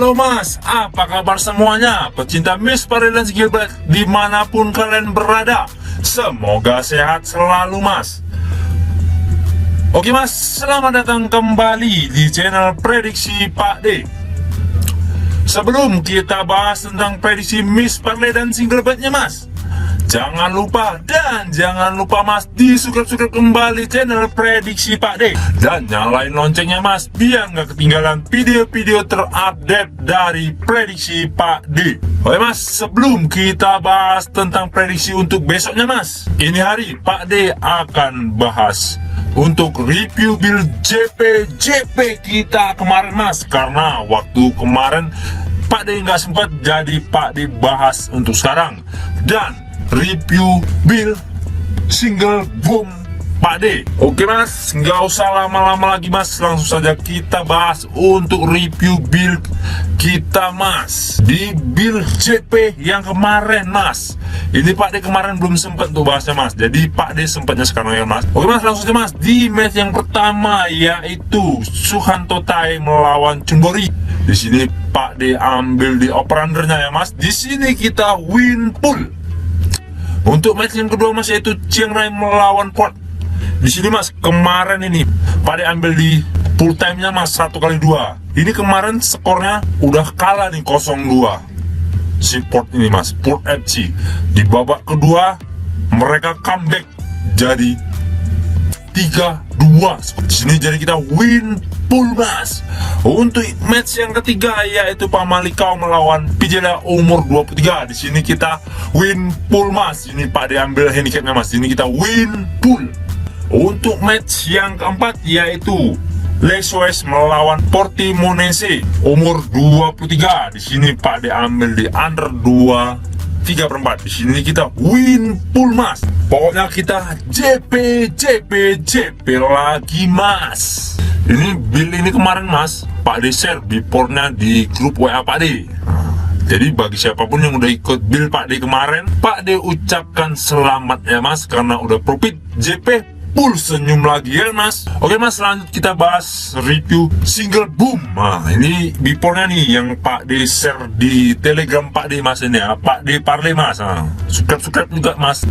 Halo mas, apa kabar semuanya? Pecinta Miss Parade dan Gilbert dimanapun kalian berada, semoga sehat selalu mas. Oke mas, selamat datang kembali di channel Prediksi Pak D. Sebelum kita bahas tentang prediksi Miss Parade dan Gilbertnya mas, jangan lupa mas di subscribe kembali channel Prediksi Pak D dan nyalain loncengnya mas biar nggak ketinggalan video-video terupdate dari Prediksi Pak D. Oke mas, sebelum kita bahas tentang prediksi untuk besoknya mas, ini hari Pak D akan bahas untuk review build JP kita kemarin mas, karena waktu kemarin Pak D nggak sempat, jadi Pak D bahas untuk sekarang. Dan review build single boom Pak D. Oke mas, nggak usah lama-lama lagi mas, langsung saja kita bahas untuk review build kita mas. Di build JP yang kemarin mas, ini Pak D kemarin belum sempat tuh bahasnya mas, jadi Pak D sempatnya sekarang ya mas. Oke mas, langsung saja mas di match yang pertama, yaitu Suhanto Tai melawan Chunbori. Di sini Pak D ambil di operandernya ya mas. Di sini kita win pool. Untuk match yang kedua mas, yaitu Chiang Rai melawan Port. Di sini mas, kemarin ini Pak D ambil di full time-nya mas 1x2. Ini kemarin skornya udah kalah nih 0-2 si Port ini mas, Port FC. Di babak kedua mereka comeback jadi 3-2. Di sini jadi kita win pool mas. Untuk match yang ketiga, yaitu Pamalikau melawan Pijela umur 23. Di sini kita win pool mas. Ini Pak D ambil handicapnya mas. Ini kita win pool. Untuk match yang keempat, yaitu Lesoes melawan Portimonense umur 23. Di sini Pak D ambil di under 3/4. Di sini kita win pool mas. Pokoknya kita JP lagi mas. Ini build ini kemarin mas, Pak D share before-nya di grup WA Pak D. Jadi bagi siapapun yang udah ikut build Pak D kemarin, Pak D ucapkan selamat ya mas, karena udah profit JP full senyum lagi ya mas. Oke mas, lanjut kita bahas review single boom. Nah ini before-nya nih yang Pak D share di Telegram Pak D mas, ini ya Pak D Parley mas. Nah, subscribe juga mas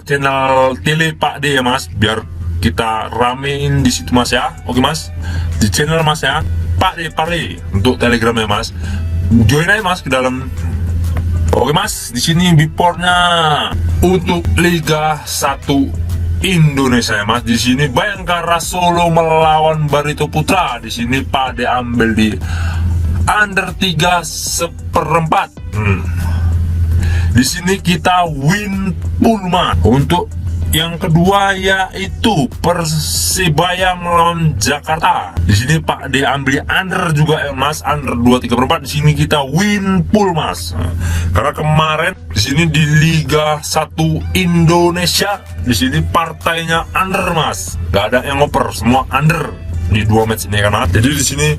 channel tele Pak D ya mas, biar kita ramein di situ mas ya. Oke mas, di channel mas ya Pak D Parley untuk Telegram ya mas, join aja mas ke dalam. Oke mas, di sini before-nya untuk Liga 1 Indonesia ya mas. Di sini Bayangkara Solo melawan Barito Putra. Di sini Pak D ambil di under 3/4. Di sini kita win pool mas. Untuk yang kedua, yaitu Persibaya melawan Jakarta. Di sini Pak D ambil under juga ya mas, under 2/3/4. Di sini kita win pool mas. Karena kemarin di sini di Liga 1 Indonesia, di sini partainya under mas, gak ada yang ngoper, semua under di 2 match ini kan mas. Jadi di sini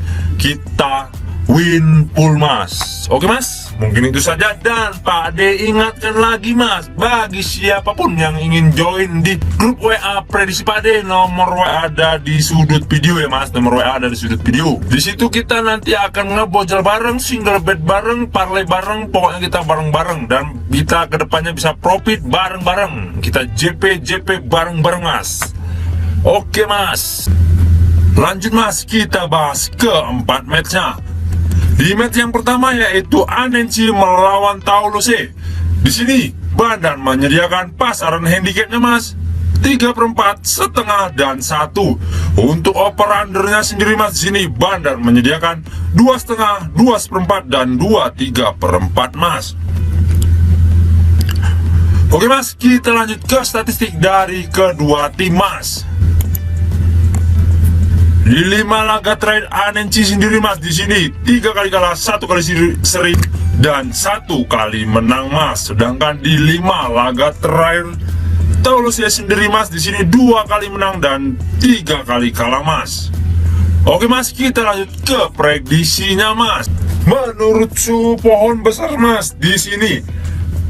kita win pool mas. Oke mas, mungkin itu saja. Dan Pak D ingatkan lagi mas, bagi siapapun yang ingin join di grup WA Prediksi Pak D, nomor WA ada di sudut video ya mas. Nomor WA ada di sudut video. Di situ kita nanti akan ngebojol bareng, single bet bareng, parlay bareng, pokoknya kita bareng-bareng, dan kita kedepannya bisa profit bareng-bareng. Kita JP bareng-bareng mas. Oke mas, lanjut mas, kita bahas keempat matchnya. Di match yang pertama, yaitu Anensi melawan Tauluse. Di sini Badan menyediakan pasaran handicapnya mas 3/4, setengah, dan 1. Untuk over-undernya sendiri mas, di sini Badan menyediakan 2,5, 2/4, dan 2/3/4 mas. Oke mas, kita lanjut ke statistik dari kedua tim mas. Di 5 laga terakhir Anensi sendiri mas, di sini 3 kali kalah, 1 kali seri, dan 1 kali menang mas. Sedangkan di 5 laga terakhir Taulus sendiri mas, di sini 2 kali menang dan 3 kali kalah mas. Oke mas, kita lanjut ke prediksinya mas. Menurut suhu pohon besar mas, di sini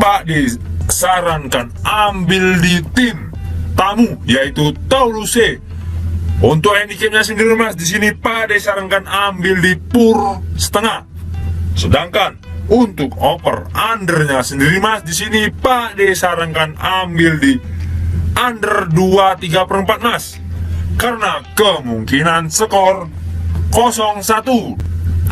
Pak disarankan ambil di tim tamu, yaitu Tauluse. Untuk handicapnya sendiri mas, di sini Pak disarankan ambil di pur setengah. Sedangkan untuk over undernya sendiri Mas, di sini Pak D sarankan ambil di under 2,3/4 Mas, karena kemungkinan skor 0-1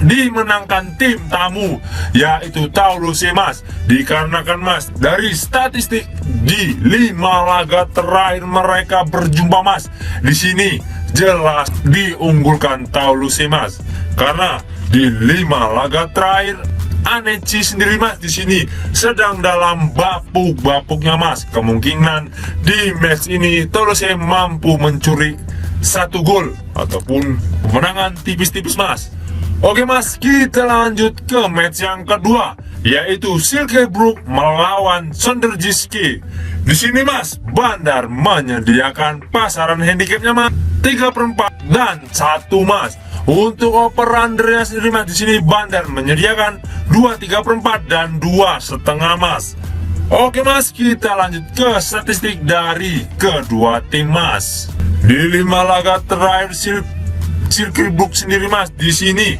dimenangkan tim tamu, yaitu Toulouse Mas. Dikarenakan Mas, dari statistik di 5 laga terakhir mereka berjumpa Mas, di sini jelas diunggulkan Toulouse Mas, karena di 5 laga terakhir Annecy sendiri Mas di sini sedang dalam bapuk-bapuknya Mas. Kemungkinan di match ini Toulouse mampu mencuri 1 gol ataupun kemenangan tipis-tipis Mas. Oke Mas, kita lanjut ke match yang kedua, yaitu Silkeborg melawan Sonderjyske. Di sini Mas, Bandar menyediakan pasaran handicapnya Mas 3/4 dan 1 Mas. Untuk over undernya sendiri Mas, di sini Bandar menyediakan 2,3/4 dan 2,5 Mas. Oke Mas, kita lanjut ke statistik dari kedua tim Mas. Di 5 laga terakhir Silkeborg sendiri Mas, di sini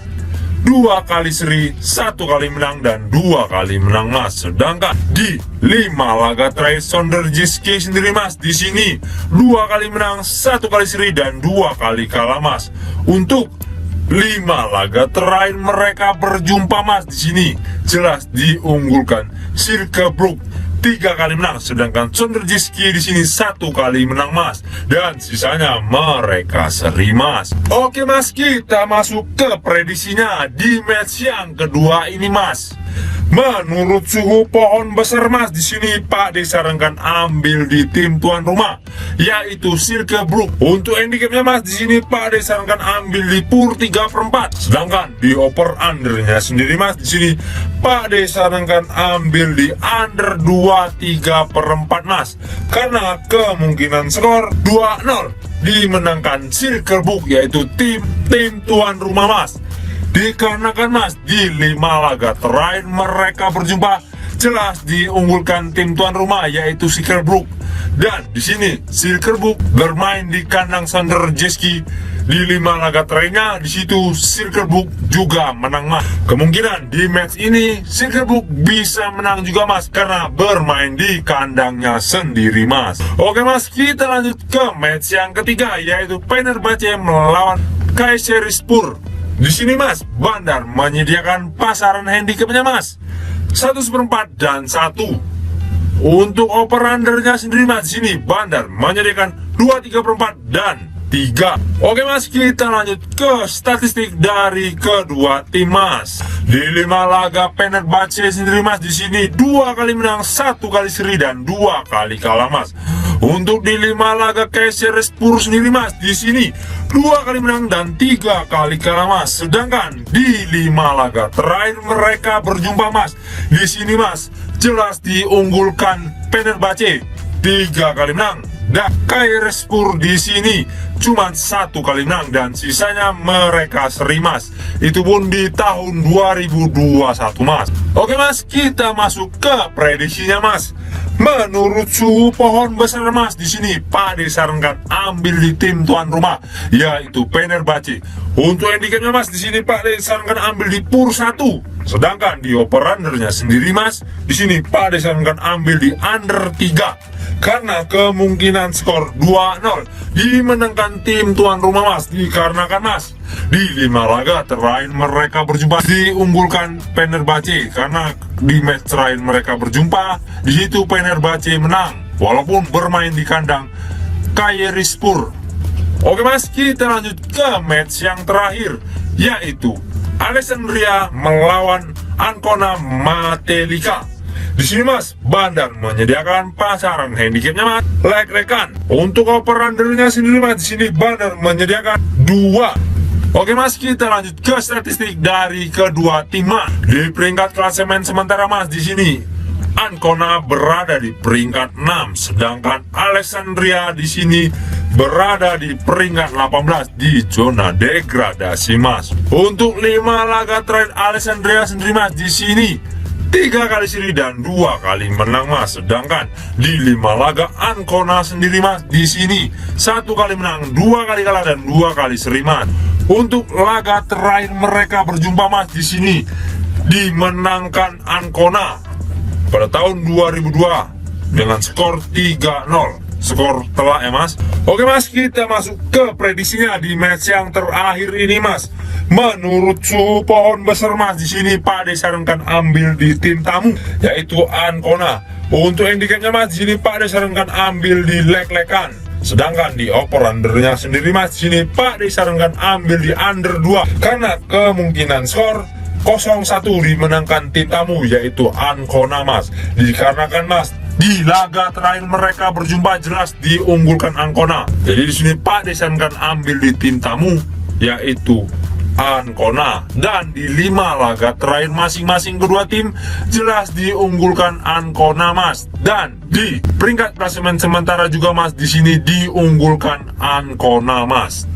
2 kali seri, 1 kali menang dan 2 kali menang Mas. Sedangkan di 5 laga terakhir Sonderjyske sendiri Mas, di sini 2 kali menang, 1 kali seri dan 2 kali kalah Mas. Untuk 5 laga terakhir mereka berjumpa Mas, di sini jelas diunggulkan Silkeborg 3 kali menang, sedangkan Sonderjyske di sini 1 kali menang Mas, dan sisanya mereka seri Mas. Oke Mas, kita masuk ke prediksinya di match yang kedua ini Mas. Menurut suhu pohon besar Mas, di sini Pak disarankan ambil di tim tuan rumah, yaitu Silkeborg. Untuk handicapnya Mas, di sini Pak disarankan ambil di PUR 3/4. Sedangkan di over undernya sendiri Mas, di sini Pak disarankan ambil di under 2,3/4 Mas, karena kemungkinan skor 2-0 dimenangkan Silkeborg, yaitu tim tuan rumah Mas. Dikarenakan Mas, di 5 laga terakhir mereka berjumpa jelas diunggulkan tim tuan rumah, yaitu Silkeborg. Dan di sini Silkeborg bermain di kandang Sonderjyske di 5 laga terakhirnya, di situ Silkeborg juga menang Mas. Kemungkinan di match ini Silkeborg bisa menang juga Mas, karena bermain di kandangnya sendiri Mas. Oke Mas, kita lanjut ke match yang ketiga, yaitu Fenerbahce melawan Kayserispor. Di sini Mas, Bandar menyediakan pasaran handicapnya Mas 1/4 dan 1. Untuk over undernya sendiri Mas, di sini Bandar menyediakan 2,3/4 dan 3. Oke Mas, kita lanjut ke statistik dari kedua tim Mas. Di 5 laga Fenerbahce sendiri Mas, di sini 2 kali menang, 1 kali seri dan 2 kali kalah Mas. Untuk di 5 laga Kayserispor sendiri Mas, di sini 2 kali menang dan 3 kali kalah Mas. Sedangkan di 5 laga terakhir mereka berjumpa Mas, di sini Mas jelas diunggulkan Fenerbahce 3 kali menang, dan Kayserispor di sini cuma 1 kali menang dan sisanya mereka seri Mas. Itu pun di tahun 2021 Mas. Oke Mas, kita masuk ke prediksinya Mas. Menurut suhu pohon besar Mas, di sini Pak disarankan ambil di tim tuan rumah, yaitu Fenerbahce. Untuk handicapnya Mas, di sini Pak disarankan ambil di PUR 1. Sedangkan di over undernya sendiri Mas, di sini Pak disarankan ambil di under 3, karena kemungkinan skor 2-0 dimenangkan tim tuan rumah Mas. Dikarenakan Mas, di 5 laga terakhir mereka berjumpa diunggulkan Fenerbahce, karena di match terakhir mereka berjumpa di situ Fenerbahce menang walaupun bermain di kandang Kayserispor. Oke Mas, kita lanjut ke match yang terakhir, yaitu Alexandria melawan Ancona Matelica. Di sini Mas, Bandar menyediakan pasaran handicapnya Mas lek-lekan. Untuk over undernya sendiri Mas, di sini Bandar menyediakan 2. Oke Mas, kita lanjut ke statistik dari kedua tim Mas. Di peringkat klasemen sementara Mas, di sini Ancona berada di peringkat 6, sedangkan Alexandria di sini berada di peringkat 18 di zona degradasi Mas. Untuk 5 laga terakhir Alexandria sendiri Mas, di sini 3 kali seri dan 2 kali menang Mas. Sedangkan di 5 laga Ancona sendiri Mas, di sini 1 kali menang, 2 kali kalah dan 2 kali seri Mas. Untuk laga terakhir mereka berjumpa Mas, di sini dimenangkan Ancona pada tahun 2002 dengan skor 3-0. Skor telak ya mas. Oke mas, kita masuk ke prediksinya di match yang terakhir ini mas. Menurut suhu pohon besar mas, di sini Pak De sarankan ambil di tim tamu yaitu Ancona. Untuk handicapnya mas, di sini Pak De sarankan ambil di leg-legan. Sedangkan di over undernya sendiri mas, di sini Pak De sarankan ambil di under 2 karena kemungkinan skor 0-1 dimenangkan tim tamu yaitu Ancona mas. Dikarenakan mas, di laga terakhir mereka berjumpa jelas diunggulkan Ancona. Jadi di sini Pak De sarankan ambil di tim tamu yaitu Ancona. Dan di 5 laga terakhir masing-masing kedua tim jelas diunggulkan Ancona mas. Dan di peringkat klasemen sementara juga mas, di sini diunggulkan Ancona mas.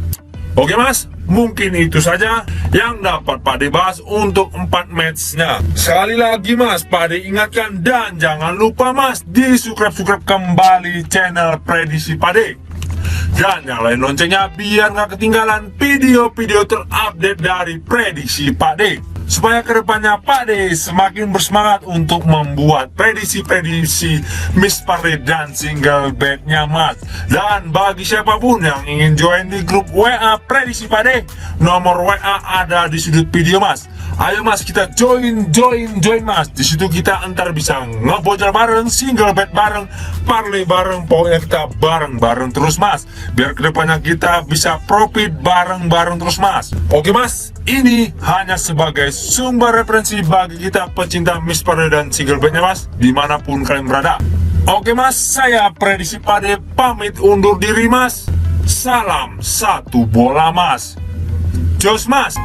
Oke mas, mungkin itu saja yang dapat Pak De bahas untuk 4 matchnya. Sekali lagi mas, Pak De ingatkan dan jangan lupa mas di subscribe kembali channel Prediksi Pak De. Dan nyalain loncengnya biar nggak ketinggalan video-video terupdate dari Prediksi Pak De. Supaya kedepannya Pak De semakin bersemangat untuk membuat prediksi-prediksi Miss Parade dan single bednya mas. Dan bagi siapapun yang ingin join di grup WA Prediksi Pak De, nomor WA ada di sudut video mas. Ayo mas, kita join mas. Di situ kita ntar bisa ngebocor bareng, single bed bareng, parlay bareng, pokoknya kita bareng terus mas. Biar kedepannya kita bisa profit bareng terus mas. Oke mas, ini hanya sebagai sumber referensi bagi kita pecinta Miss Parade dan single bednya mas, dimanapun kalian berada. Oke mas, saya Prediksi Pak De pamit undur diri mas. Salam satu bola mas. Jos mas.